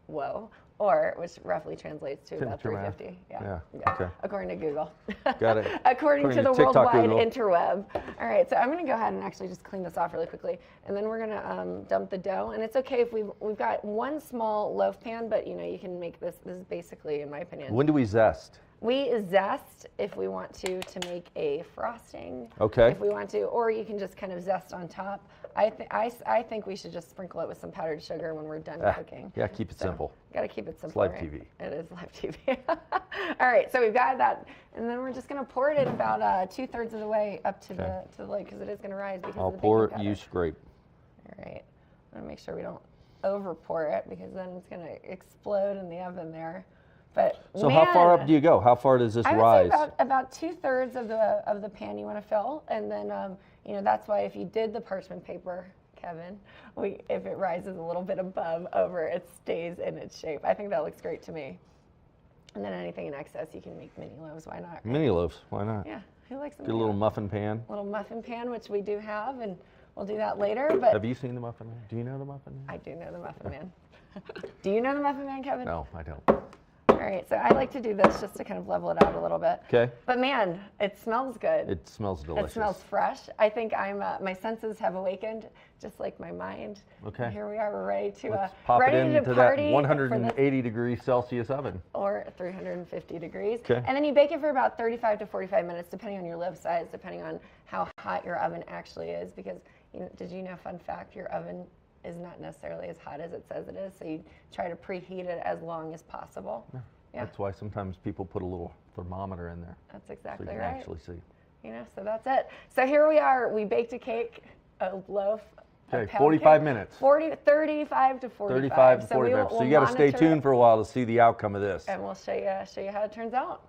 Whoa. Or, which roughly translates to about 350. Yeah. Okay. According to Google. Got it. According to the TikTok, worldwide Google. interweb. All right, so I'm going to go ahead and actually just clean this off really quickly, and then we're going to dump the dough. And it's okay if we've got one small loaf pan, but you know you can make this. This is basically, in my opinion. When do we zest? We zest if we want to make a frosting. Okay. If we want to, or you can just kind of zest on top. I think we should just sprinkle it with some powdered sugar when we're done cooking. Yeah, keep it simple. Got to keep it simple. It's live right? TV. It is live TV. All right, so we've got that, and then we're just going to pour it in about 2/3 of the way up to the lid because it is going to rise because I'll of the pour baking it. powder. You scrape. All right. I'm going to make sure we don't over pour it because then it's going to explode in the oven there. But so how far up do you go? How far does this rise? I would say about 2/3 of the pan you want to fill, and then you know that's why if you did the parchment paper, Kevin, if it rises a little bit above over, it stays in its shape. I think that looks great to me. And then anything in excess, you can make mini loaves. Why not? Right? Mini loaves. Why not? Yeah, who likes them? Get a little muffin pan. A little muffin pan, which we do have, and we'll do that later. But have you seen the Muffin Man? Do you know the Muffin Man? I do know the Muffin Man. Do you know the Muffin Man, Kevin? No, I don't. All right, so I like to do this just to kind of level it out a little bit. Okay. But man, it smells good. It smells delicious. It smells fresh. I think my senses have awakened, just like my mind. Okay. And here we are. We're ready to Let's pop ready it into to that party 180 degrees Celsius oven. or 350 degrees. Okay. And then you bake it for about 35 to 45 minutes, depending on your loaf size, depending on how hot your oven actually is. Because did you know? Fun fact: your oven is not necessarily as hot as it says it is. So you try to preheat it as long as possible. Yeah. That's why sometimes people put a little thermometer in there. That's exactly so you right. can actually see. So that's it. So here we are. We baked a cake, a loaf, Okay, 45 minutes. 35 to 45. 35 to 45. So you got to stay tuned for a while to see the outcome of this. And we'll show you how it turns out.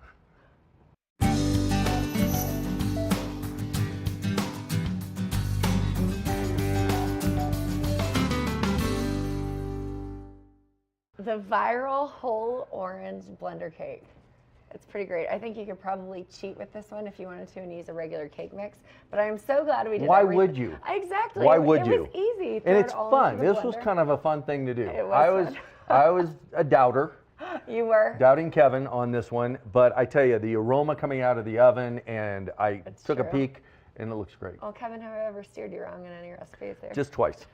The viral whole orange blender cake. It's pretty great. I think you could probably cheat with this one if you wanted to and use a regular cake mix. But I'm so glad we did. Why would you? Exactly. Why would you? It was easy. And it's fun. This was kind of a fun thing to do. I was a doubter. You were? Doubting Kevin on this one. But I tell you, the aroma coming out of the oven, and I took a peek, and it looks great. Well, Kevin, have I ever steered you wrong in any recipes there? Just twice.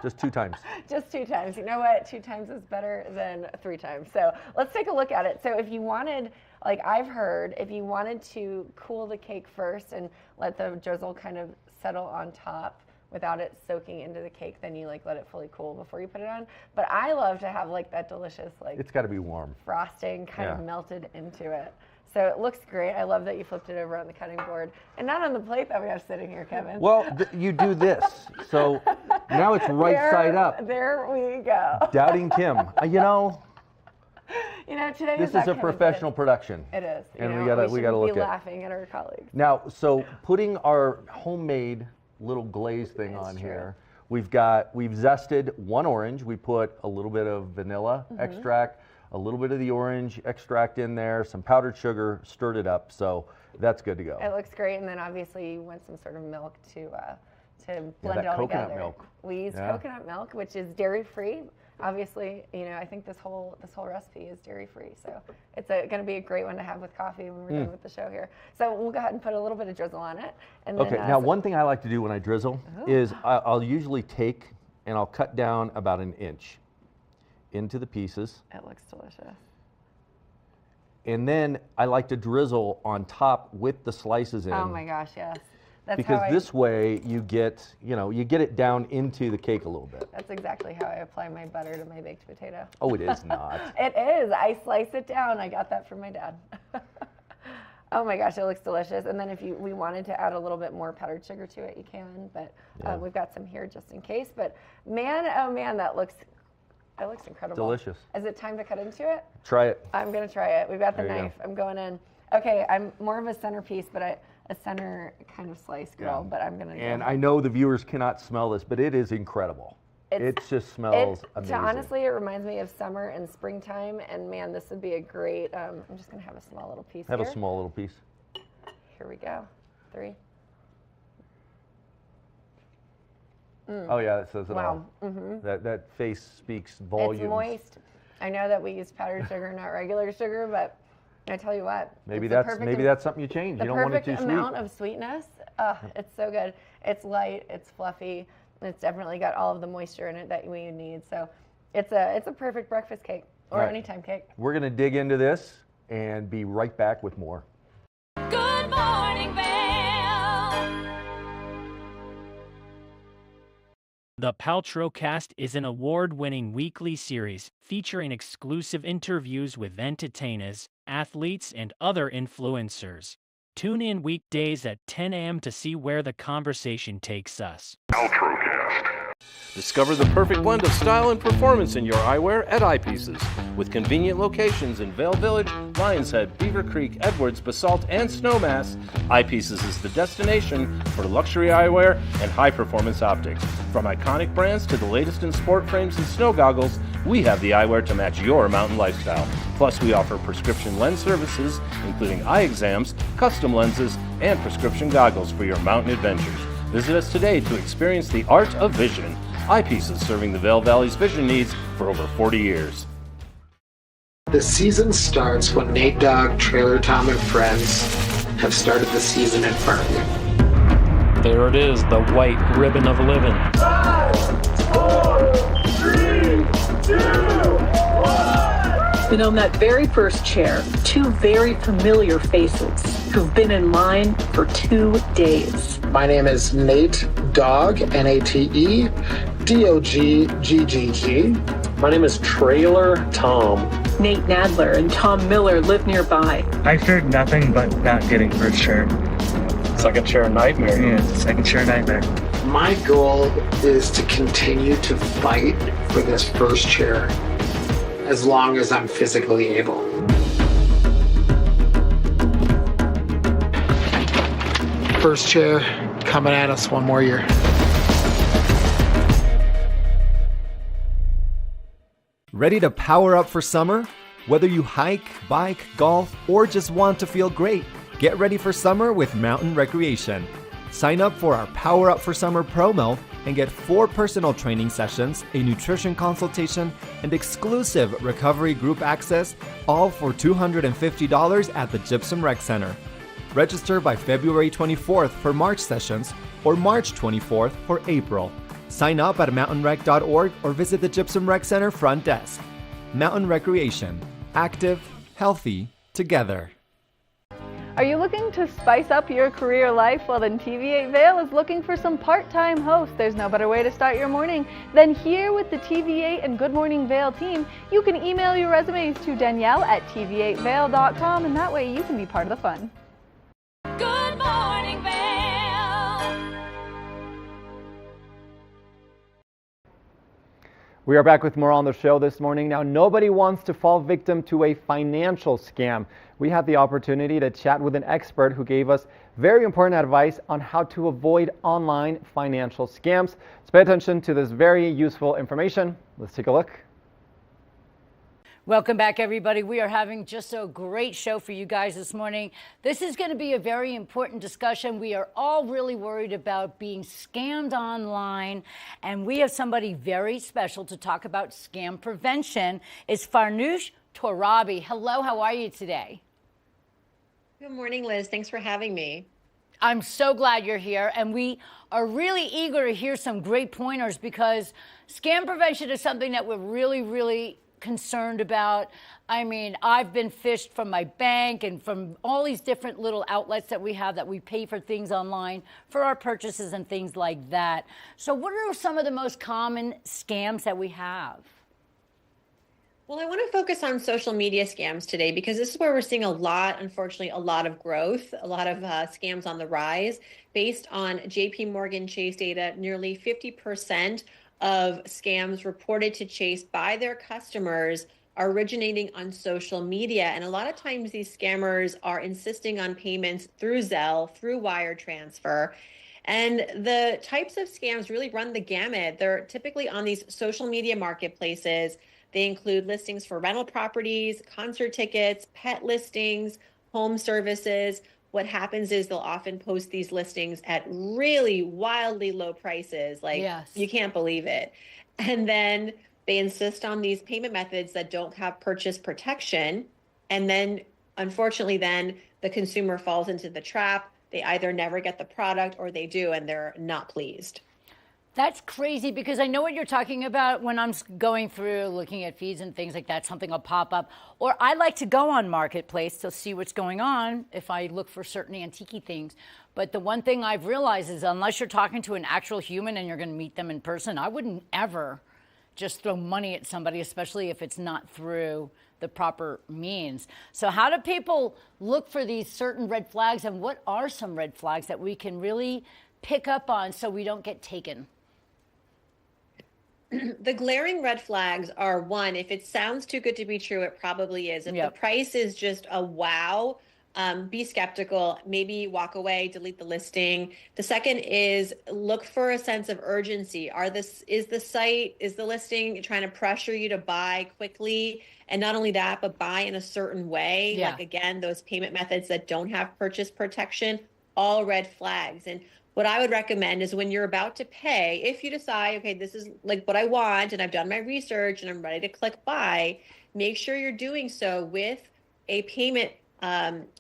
Just 2 times. Just 2 times. You know what? 2 times is better than 3 times. So let's take a look at it. So if you wanted, like I've heard, if you wanted to cool the cake first and let the drizzle kind of settle on top without it soaking into the cake, then you like let it fully cool before you put it on. But I love to have like that delicious like it's got to be warm frosting kind of melted into it. So it looks great. I love that you flipped it over on the cutting board and not on the plate that we have sitting here, Kevin. Well, you do this. So now it's right side up. There we go. Doubting Kim. Today this is a professional production. It is. And we gotta look at. Be laughing at our colleagues. Now, so putting our homemade little glaze thing on here, we've zested 1 orange. We put a little bit of vanilla extract, a little bit of the orange extract in there, some powdered sugar, stirred it up, so that's good to go. It looks great, and then obviously you want some sort of milk to blend it all coconut together. Milk. We use coconut milk, which is dairy-free. Obviously, I think this whole recipe is dairy-free, so it's going to be a great one to have with coffee when we're done with the show here. So we'll go ahead and put a little bit of drizzle on it. And then, now one thing I like to do when I drizzle is I'll usually take and I'll cut down about 1 inch into the pieces. It looks delicious. And then I like to drizzle on top with the slices in. Oh my gosh, yes. That's because this way you get it down into the cake a little bit. That's exactly how I apply my butter to my baked potato. Oh, it is not. It is. I slice it down. I got that from my dad. Oh my gosh, it looks delicious. And then if we wanted to add a little bit more powdered sugar to it, you can. But we've got some here just in case. But man, oh man, that looks incredible. Delicious. Is it time to cut into it? Try it. I'm going to try it. We've got the knife. I'm going in. Okay, I'm more of a centerpiece, but a center kind of slice girl, but I'm going to And I know the viewers cannot smell this, but it is incredible. It just smells amazing. Honestly, it reminds me of summer and springtime, and man, this would be a great, I'm just going to have a small little piece here. Have a small little piece. Here we go. 3. Oh yeah, that says it all. That face speaks volumes. It's moist. I know that we use powdered sugar, not regular sugar, but I tell you what. Maybe that's something you change. You don't want it too sweet. The perfect amount of sweetness. It's so good. It's light. It's fluffy. And it's definitely got all of the moisture in it that we need. So it's a perfect breakfast cake or anytime cake. We're gonna dig into this and be right back with more. Good morning, Vail. The Paltrowcast is an award-winning weekly series featuring exclusive interviews with entertainers, athletes, and other influencers. Tune in weekdays at 10 a.m. to see where the conversation takes us. Paltrowcast. Discover the perfect blend of style and performance in your eyewear at Eyepieces. With convenient locations in Vail Village, Lions Head, Beaver Creek, Edwards, Basalt, and Snowmass, Eyepieces is the destination for luxury eyewear and high-performance optics. From iconic brands to the latest in sport frames and snow goggles, we have the eyewear to match your mountain lifestyle. Plus, we offer prescription lens services, including eye exams, custom lenses, and prescription goggles for your mountain adventures. Visit us today to experience the art of vision. Eyepieces, serving the Vail Valley's vision needs for over 40 years. The season starts when Nate Dogg, Trailer Tom, and friends have started the season in front of you. There it is, the white ribbon of living. 5, 4, 3, 2, 1. And on that very first chair, 2 very familiar faces who've been in line for 2 days. My name is Nate Dogg, N-A-T-E, D-O-G-G-G-G. My name is Trailer Tom. Nate Nadler and Tom Miller live nearby. I feared nothing but not getting first chair. Second chair nightmare. Yeah, second chair nightmare. My goal is to continue to fight for this first chair as long as I'm physically able. First chair coming at us one more year. Ready to power up for summer? Whether you hike, bike, golf, or just want to feel great, get ready for summer with Mountain Recreation. Sign up for our Power Up for Summer promo and get 4 personal training sessions, a nutrition consultation, and exclusive recovery group access, all for $250 at the Gypsum Rec Center. Register by February 24th for March sessions or March 24th for April. Sign up at mountainrec.org or visit the Gypsum Rec Center front desk. Mountain Recreation. Active, healthy, together. Are you looking to spice up your career life? Well, then TV8 Vail is looking for some part-time hosts. There's no better way to start your morning than here with the TV8 and Good Morning Vail team. You can email your resumes to Danielle at tv8vail.com, and that way you can be part of the fun. Good morning, Vail. We are back with more on the show this morning. Now, nobody wants to fall victim to a financial scam. We had the opportunity to chat with an expert who gave us very important advice on how to avoid online financial scams. Let's pay attention to this very useful information. Let's take a look. Welcome back, everybody. We are having just a great show for you guys this morning. This is going to be a very important discussion. We are all really worried about being scammed online, and we have somebody very special to talk about scam prevention. It's Farnoosh Torabi. Hello, how are you today? Good morning, Liz. Thanks for having me. I'm so glad you're here, and we are really eager to hear some great pointers because scam prevention is something that we're really concerned about. I mean, I've been phished from my bank and from all these different little outlets that we have that we pay for things online for our purchases and things like that. So what are some of the most common scams that we have? Well, I want to focus on social media scams today because this is where we're seeing unfortunately, a lot of growth, a lot of scams on the rise. Based on JP Morgan Chase data, nearly 50% of scams reported to Chase by their customers are originating on social media. And a lot of times these scammers are insisting on payments through Zelle, through wire transfer. And the types of scams really run the gamut. They're typically on these social media marketplaces. They include listings for rental properties, concert tickets, pet listings, home services. What happens is they'll often post these listings at really wildly low prices. You can't believe it. And then they insist on these payment methods that don't have purchase protection. And then, unfortunately, then the consumer falls into the trap. They either never get the product or they do, and they're not pleased. That's crazy because I know what you're talking about when I'm going through looking at feeds and things like that. Something will pop up. Or I like to go on Marketplace to see what's going on if I look for certain antique things. But the one thing I've realized is unless you're talking to an actual human and you're going to meet them in person, I wouldn't ever just throw money at somebody, especially if it's not through the proper means. So how do people look for these certain red flags, and what are some red flags that we can really pick up on so we don't get taken? The glaring red flags are, one, if it sounds too good to be true, it probably is. If the price is just a wow, be skeptical, maybe walk away, delete the listing. The second is look for a sense of urgency. Is the listing trying to pressure you to buy quickly? And not only that, but buy in a certain way. Like, again, those payment methods that don't have purchase protection, all red flags. And what I would recommend is when you're about to pay, if you decide, okay, this is like what I want and I've done my research and I'm ready to click buy, make sure you're doing so with a payment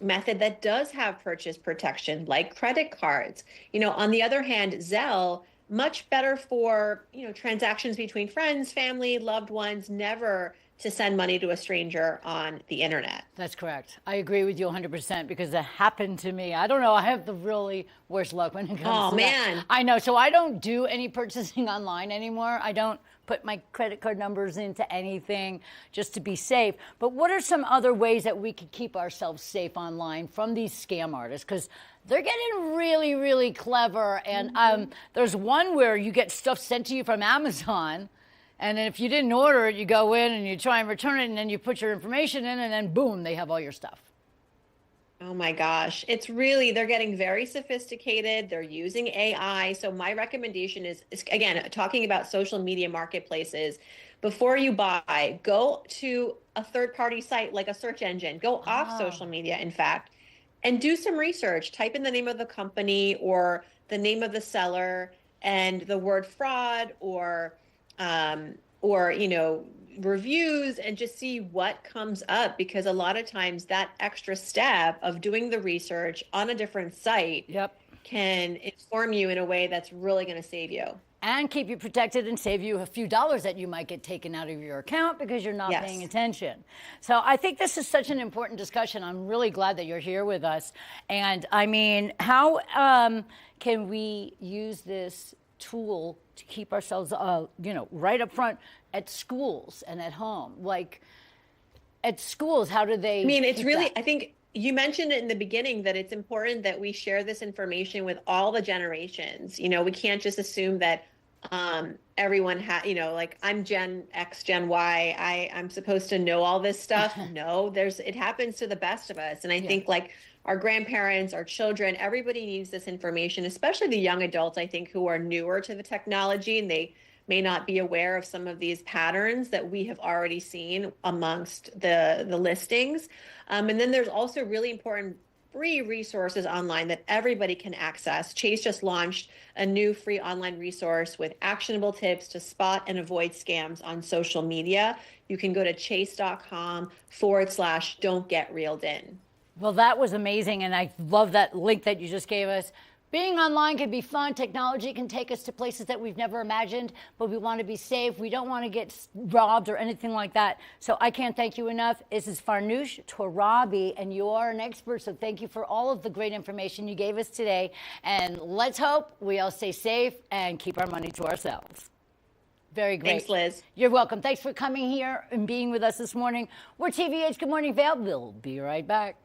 method that does have purchase protection, like credit cards. On the other hand, Zelle, much better for, transactions between friends, family, loved ones, never to send money to a stranger on the internet. That's correct. I agree with you 100% because that happened to me. I don't know. I have the really worst luck when it comes to man. that. I know. So I don't do any purchasing online anymore. I don't put my credit card numbers into anything just to be safe. But what are some other ways that we could keep ourselves safe online from these scam artists? Because they're getting really, really clever. And there's one where you get stuff sent to you from Amazon. And then if you didn't order it, you go in and you try and return it, and then you put your information in, and then boom, they have all your stuff. Oh my gosh. It's really, they're getting very sophisticated. They're using AI. So my recommendation is again, talking about social media marketplaces, before you buy, go to a third-party site like a search engine, go off social media, in fact, and do some research. Type in the name of the company or the name of the seller and the word fraud or reviews, and just see what comes up, because a lot of times that extra step of doing the research on a different site can inform you in a way that's really going to save you. And keep you protected and save you a few dollars that you might get taken out of your account because you're not paying attention. So I think this is such an important discussion. I'm really glad that you're here with us. And I mean, how can we use this tool to keep ourselves, right up front at schools and at home? Like at schools, how do they? I mean, it's really, I think you mentioned it in the beginning that it's important that we share this information with all the generations. We can't just assume that everyone like I'm Gen X, Gen Y, I'm supposed to know all this stuff. No, it happens to the best of us. And I think like our grandparents, our children, everybody needs this information, especially the young adults, I think, who are newer to the technology, and they may not be aware of some of these patterns that we have already seen amongst the listings. And then there's also really important free resources online that everybody can access. Chase just launched a new free online resource with actionable tips to spot and avoid scams on social media. You can go to chase.com/don't get reeled in. Well, that was amazing, and I love that link that you just gave us. Being online can be fun. Technology can take us to places that we've never imagined, but we want to be safe. We don't want to get robbed or anything like that. So I can't thank you enough. This is Farnoosh Torabi, and you are an expert, so thank you for all of the great information you gave us today. And let's hope we all stay safe and keep our money to ourselves. Very great. Thanks, Liz. You're welcome. Thanks for coming here and being with us this morning. We're TVH Good Morning Vail. We'll be right back.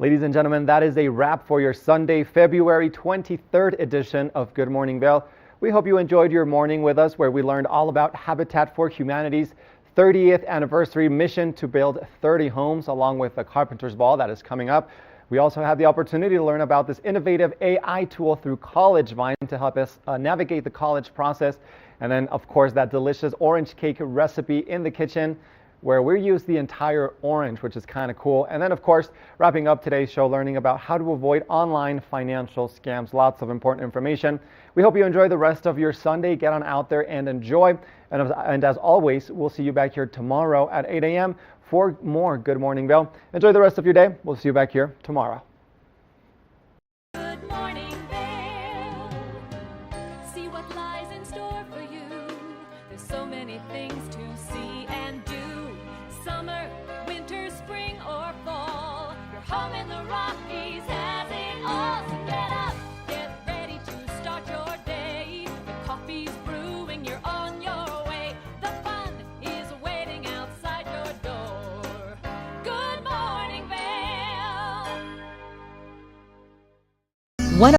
Ladies and gentlemen, that is a wrap for your Sunday, February 23rd edition of Good Morning Vail. We hope you enjoyed your morning with us, where we learned all about Habitat for Humanity's 30th anniversary mission to build 30 homes, along with the Carpenter's Ball that is coming up. We also had the opportunity to learn about this innovative AI tool through College Vine to help us navigate the college process. And then, of course, that delicious orange cake recipe in the kitchen, where we use the entire orange, which is kind of cool. And then, of course, wrapping up today's show, learning about how to avoid online financial scams. Lots of important information. We hope you enjoy the rest of your Sunday. Get on out there and enjoy. And as always, we'll see you back here tomorrow at 8 a.m. for more Good Morning Vail. Enjoy the rest of your day. We'll see you back here tomorrow. Good morning, Vail. See what lies in store for you. There's so many things to see and do. Summer, winter, spring, or fall. Your home in the Rockies.